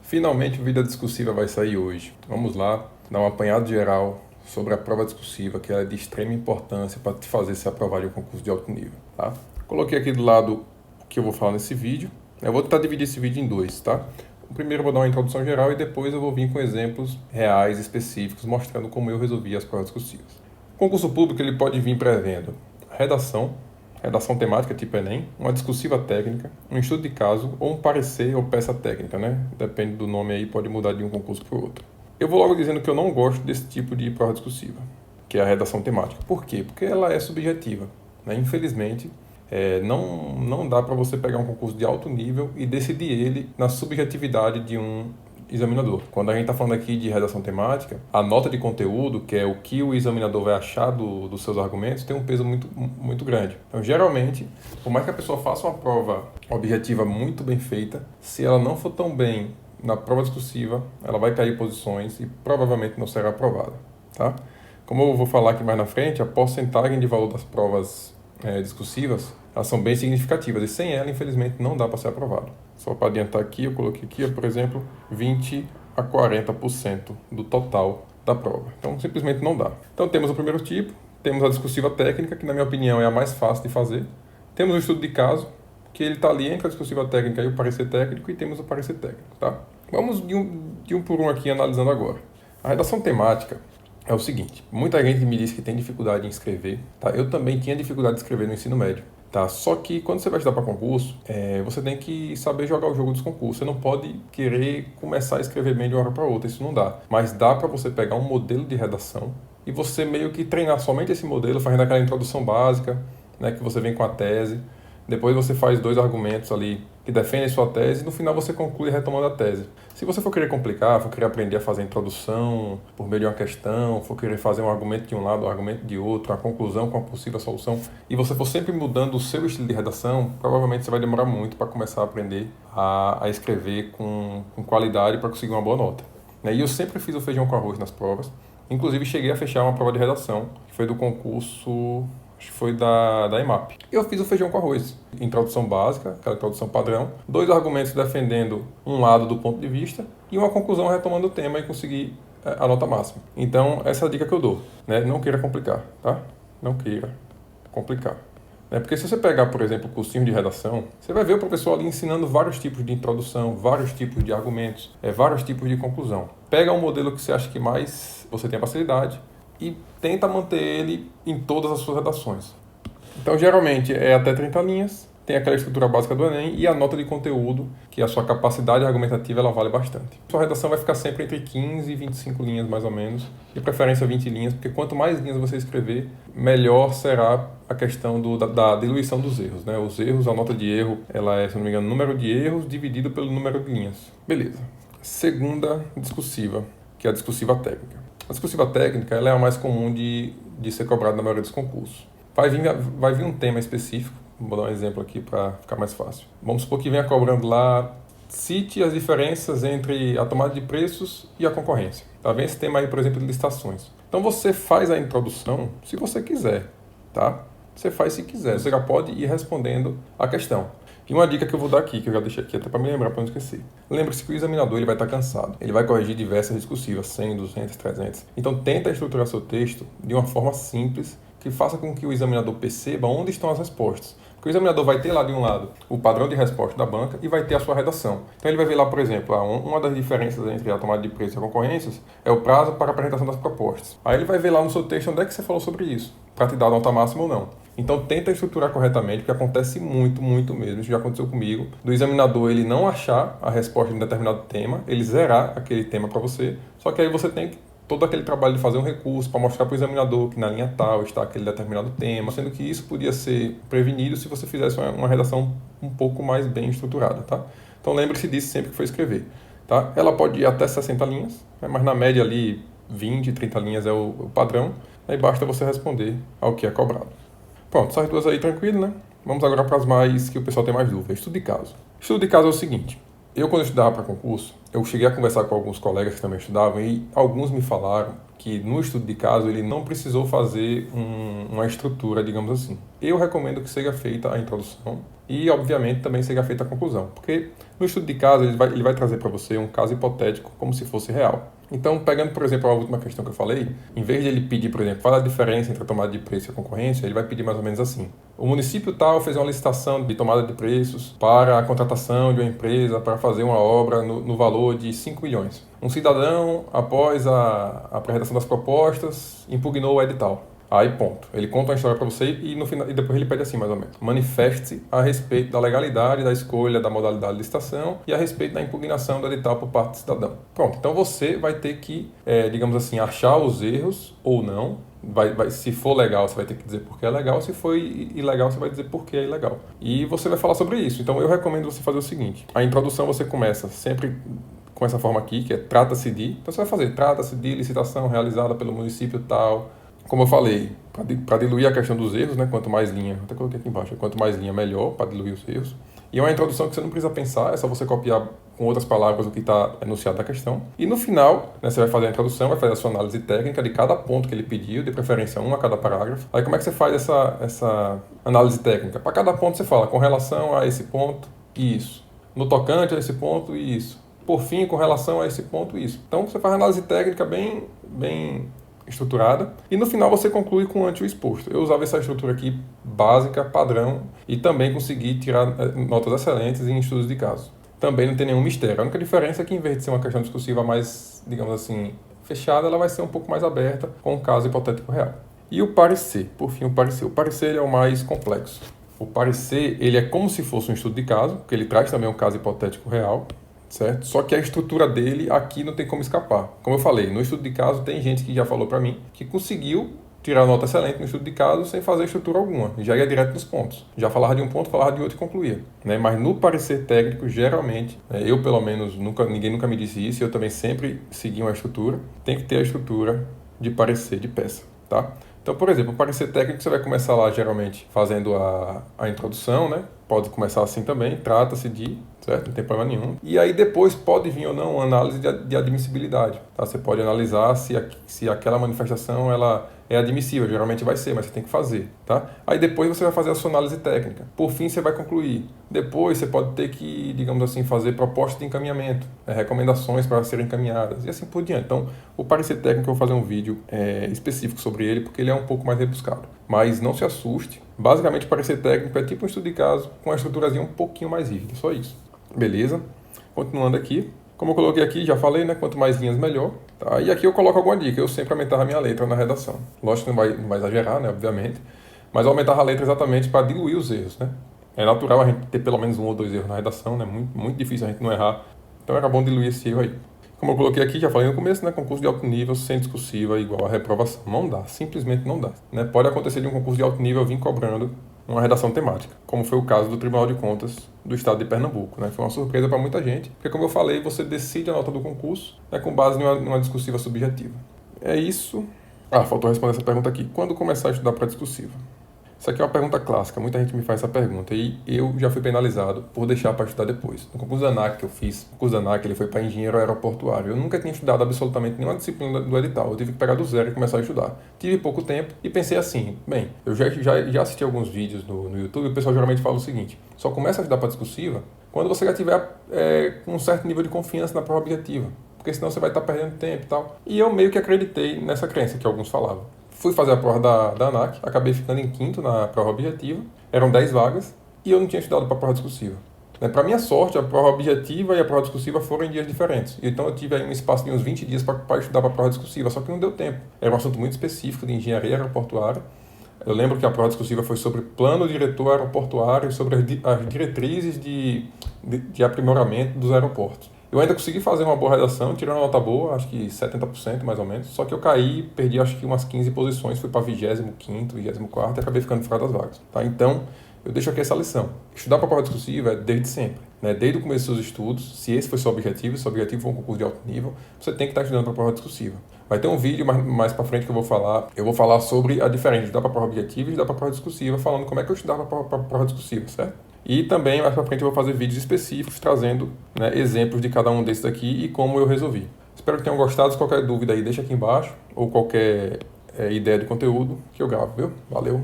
Finalmente o vídeo discursiva vai sair hoje. Vamos lá, dar um apanhado geral sobre a prova discursiva, que é de extrema importância para te fazer se aprovar em um concurso de alto nível, tá? Coloquei aqui do lado o que eu vou falar nesse vídeo. Eu vou tentar dividir esse vídeo em dois, tá? Primeiro eu vou dar uma introdução geral e depois eu vou vir com exemplos reais, específicos, mostrando como eu resolvi as provas discursivas. O concurso público ele pode vir prevendo redação temática tipo Enem, uma discursiva técnica, um estudo de caso ou um parecer ou peça técnica, né? Depende do nome aí, pode mudar de um concurso para o outro. Eu vou logo dizendo que eu não gosto desse tipo de prova discursiva, que é a redação temática. Por quê? Porque ela é subjetiva, né? Infelizmente, não dá para você pegar um concurso de alto nível e decidir ele na subjetividade de um examinador. Quando a gente está falando aqui de redação temática, a nota de conteúdo, que é o que o examinador vai achar dos seus argumentos, tem um peso muito grande. Então, geralmente, por mais que a pessoa faça uma prova objetiva muito bem feita, se ela não for tão bem na prova discursiva, ela vai cair posições e provavelmente não será aprovada, tá? Como eu vou falar aqui mais na frente, a porcentagem de valor das provas discursivas, elas são bem significativas e sem ela, infelizmente, não dá para ser aprovado. Só para adiantar aqui, eu coloquei aqui, por exemplo, 20 a 40% do total da prova. Então, simplesmente não dá. Então, temos o primeiro tipo, temos a discursiva técnica, que na minha opinião é a mais fácil de fazer. Temos o estudo de caso, que ele está ali entre a discursiva técnica e o parecer técnico, e temos o parecer técnico, tá? Vamos de um por um aqui analisando agora. A redação temática é o seguinte, muita gente me diz que tem dificuldade em escrever, tá? Eu também tinha dificuldade de escrever no ensino médio, tá? Só que quando você vai estudar para concurso, você tem que saber jogar o jogo dos concursos. Você não pode querer começar a escrever bem de uma hora para outra, isso não dá. Mas dá para você pegar um modelo de redação e você meio que treinar somente esse modelo, fazendo aquela introdução básica, né, que você vem com a tese. Depois você faz 2 argumentos ali que defendem sua tese e no final você conclui retomando a tese. Se você for querer complicar, for querer aprender a fazer a introdução por meio de uma questão, for querer fazer um argumento de um lado, um argumento de outro, uma conclusão com a possível solução, e você for sempre mudando o seu estilo de redação, provavelmente você vai demorar muito para começar a aprender a escrever com qualidade para conseguir uma boa nota. E eu sempre fiz o feijão com arroz nas provas, inclusive cheguei a fechar uma prova de redação, que foi do concurso... acho que foi da EMAP. Eu fiz o feijão com arroz. Introdução básica, aquela introdução padrão. 2 argumentos defendendo um lado do ponto de vista e uma conclusão retomando o tema e conseguir a nota máxima. Então, essa é a dica que eu dou, né? Não queira complicar, tá? Não queira complicar. Porque se você pegar, por exemplo, o cursinho de redação, você vai ver o professor ali ensinando vários tipos de introdução, vários tipos de argumentos, vários tipos de conclusão. Pega um modelo que você acha que mais você tem facilidade e tenta manter ele em todas as suas redações. Então, geralmente, é até 30 linhas, tem aquela estrutura básica do Enem e a nota de conteúdo, que a sua capacidade argumentativa ela vale bastante. Sua redação vai ficar sempre entre 15 e 25 linhas, mais ou menos, de preferência 20 linhas, porque quanto mais linhas você escrever, melhor será a questão da diluição dos erros, né? Os erros, a nota de erro, ela é, se não me engano, número de erros dividido pelo número de linhas. Beleza. Segunda discursiva, que é a discursiva técnica. A discursiva técnica ela é a mais comum de ser cobrada na maioria dos concursos. Vai vir um tema específico, vou dar um exemplo aqui para ficar mais fácil. Vamos supor que venha cobrando lá, cite as diferenças entre a tomada de preços e a concorrência. Tá? Vem esse tema aí, por exemplo, de licitações. Então você faz a introdução se você quiser, tá? Você faz se quiser, você já pode ir respondendo a questão. E uma dica que eu vou dar aqui, que eu já deixei aqui até para me lembrar, para não esquecer. Lembre-se que o examinador ele vai estar cansado. Ele vai corrigir diversas discursivas, 100, 200, 300. Então tenta estruturar seu texto de uma forma simples, que faça com que o examinador perceba onde estão as respostas. Porque o examinador vai ter lá de um lado o padrão de resposta da banca e vai ter a sua redação. Então ele vai ver lá, por exemplo, uma das diferenças entre a tomada de preço e a concorrências é o prazo para a apresentação das propostas. Aí ele vai ver lá no seu texto onde é que você falou sobre isso, para te dar a nota máxima ou não. Então tenta estruturar corretamente, porque acontece muito mesmo, isso já aconteceu comigo, do examinador ele não achar a resposta de um determinado tema, ele zerar aquele tema para você, só que aí você tem todo aquele trabalho de fazer um recurso para mostrar para o examinador que na linha tal está aquele determinado tema, sendo que isso podia ser prevenido se você fizesse uma redação um pouco mais bem estruturada, tá? Então lembre-se disso sempre que for escrever, tá? Ela pode ir até 60 linhas, mas na média ali 20, 30 linhas é o padrão, aí basta você responder ao que é cobrado. Pronto, essas duas aí tranquilo, né? Vamos agora para as mais que o pessoal tem mais dúvida. Estudo de caso. Estudo de caso é o seguinte. Eu, quando eu estudava para concurso, eu cheguei a conversar com alguns colegas que também estudavam e alguns me falaram que no estudo de caso ele não precisou fazer uma estrutura, digamos assim. Eu recomendo que seja feita a introdução e, obviamente, também seja feita a conclusão, porque no estudo de caso ele vai trazer para você um caso hipotético como se fosse real. Então, pegando, por exemplo, a última questão que eu falei, em vez de ele pedir, por exemplo, qual a diferença entre a tomada de preço e a concorrência, ele vai pedir mais ou menos assim. O município tal fez uma licitação de tomada de preços para a contratação de uma empresa para fazer uma obra no valor de 5 milhões. Um cidadão, após a apresentação das propostas, impugnou o edital. Aí, ponto. Ele conta uma história para você e, no final, e depois ele pede assim, mais ou menos. Manifeste-se a respeito da legalidade da escolha da modalidade de licitação e a respeito da impugnação do edital por parte do cidadão. Pronto. Então, você vai ter que, digamos assim, achar os erros ou não. Se for legal, você vai ter que dizer por que é legal. Se for ilegal, você vai dizer por que é ilegal. E você vai falar sobre isso. Então, eu recomendo você fazer o seguinte. A introdução você começa sempre com essa forma aqui, que é trata-se de. Então, você vai fazer trata-se de licitação realizada pelo município tal. Como eu falei, para diluir a questão dos erros, né? Quanto mais linha, até coloquei aqui embaixo, quanto mais linha, melhor, para diluir os erros. E é uma introdução que você não precisa pensar, é só você copiar com outras palavras o que está enunciado da questão. E no final, né, você vai fazer a introdução, vai fazer a sua análise técnica de cada ponto que ele pediu, de preferência um a cada parágrafo. Aí como é que você faz essa análise técnica? Para cada ponto você fala, com relação a esse ponto, isso. No tocante a esse ponto, isso. Por fim, com relação a esse ponto, isso. Então você faz uma análise técnica bem estruturada, e no final você conclui com ante o exposto. Eu usava essa estrutura aqui básica, padrão, e também consegui tirar notas excelentes em estudos de caso. Também não tem nenhum mistério. A única diferença é que, em vez de ser uma questão discursiva mais, digamos assim, fechada, ela vai ser um pouco mais aberta, com um caso hipotético real. E o parecer, por fim, o parecer. O parecer ele é o mais complexo. O parecer, ele é como se fosse um estudo de caso, porque ele traz também um caso hipotético real, certo? Só que a estrutura dele aqui não tem como escapar. Como eu falei, no estudo de caso tem gente que já falou para mim que conseguiu tirar nota excelente no estudo de caso sem fazer estrutura alguma. Já ia direto nos pontos. Já falava de um ponto, falava de outro e concluía. Né? Mas no parecer técnico, geralmente, eu pelo menos, ninguém nunca me disse isso, eu também sempre segui uma estrutura. Tem que ter a estrutura de parecer de peça, tá? Então, por exemplo, o parecer técnico você vai começar lá, geralmente, fazendo a introdução, né? Pode começar assim também, trata-se de, certo? Não tem problema nenhum. E aí depois pode vir ou não uma análise de admissibilidade, tá? Você pode analisar se aquela manifestação ela é admissível, geralmente vai ser, mas você tem que fazer, tá? Aí depois você vai fazer a sua análise técnica. Por fim, você vai concluir. Depois você pode ter que, digamos assim, fazer propostas de encaminhamento, recomendações para serem encaminhadas e assim por diante. Então, o parecer técnico eu vou fazer um vídeo específico sobre ele, porque ele é um pouco mais rebuscado. Mas não se assuste. Basicamente, o parecer técnico é tipo um estudo de caso com uma estruturazinha um pouquinho mais rígida, só isso. Beleza? Continuando aqui. Como eu coloquei aqui, já falei, né? Quanto mais linhas, melhor. Tá? E aqui eu coloco alguma dica. Eu sempre aumentava a minha letra na redação. Lógico que não vai exagerar, né? Obviamente. Mas aumentava a letra exatamente para diluir os erros, né? É natural a gente ter pelo menos um ou dois erros na redação, né? Muito difícil a gente não errar. Então era bom diluir esse erro aí. Como eu coloquei aqui, já falei no começo, né? Concurso de alto nível sem discursiva igual a reprovação. Não dá, simplesmente não dá. Né? Pode acontecer de um concurso de alto nível vir cobrando uma redação temática, como foi o caso do Tribunal de Contas do Estado de Pernambuco. Né? Foi uma surpresa para muita gente, porque, como eu falei, você decide a nota do concurso, né, com base numa discursiva subjetiva. É isso. Faltou responder essa pergunta aqui. Quando começar a estudar para discursiva? Isso aqui é uma pergunta clássica, muita gente me faz essa pergunta e eu já fui penalizado por deixar para estudar depois. No concurso da ANAC que eu fiz, o concurso da ANAC ele foi para engenheiro aeroportuário. Eu nunca tinha estudado absolutamente nenhuma disciplina do edital, eu tive que pegar do zero e começar a estudar. Tive pouco tempo e pensei assim, bem, eu já assisti alguns vídeos no YouTube e o pessoal geralmente fala o seguinte, só começa a estudar para discursiva quando você já tiver com um certo nível de confiança na prova objetiva, porque senão você vai estar perdendo tempo e tal. E eu meio que acreditei nessa crença que alguns falavam. Fui fazer a prova da ANAC, acabei ficando em quinto na prova objetiva, eram 10 vagas, e eu não tinha estudado para a prova discursiva. Para minha sorte, a prova objetiva e a prova discursiva foram em dias diferentes, então eu tive aí um espaço de uns 20 dias para estudar para a prova discursiva, só que não deu tempo. Era um assunto muito específico de engenharia aeroportuária. Eu lembro que a prova discursiva foi sobre plano diretor aeroportuário e sobre as diretrizes de aprimoramento dos aeroportos. Eu ainda consegui fazer uma boa redação, tirando uma nota boa, acho que 70% mais ou menos. Só que eu perdi acho que umas 15 posições, fui para 25º, 24º e acabei ficando fora das vagas. Tá? Então, eu deixo aqui essa lição. Estudar para a prova discursiva é desde sempre. Né? Desde o começo dos seus estudos, se esse foi seu objetivo, se o objetivo for um concurso de alto nível, você tem que estar estudando para a prova discursiva. Vai ter um vídeo mais para frente que eu vou falar sobre a diferença de estudar para a prova objetiva e estudar para a prova discursiva, falando como é que eu estudava para a prova discursiva, certo? E também, mais para frente, eu vou fazer vídeos específicos trazendo, né, exemplos de cada um desses aqui e como eu resolvi. Espero que tenham gostado. Se qualquer dúvida aí, deixa aqui embaixo, ou qualquer ideia de conteúdo que eu gravo, viu? Valeu!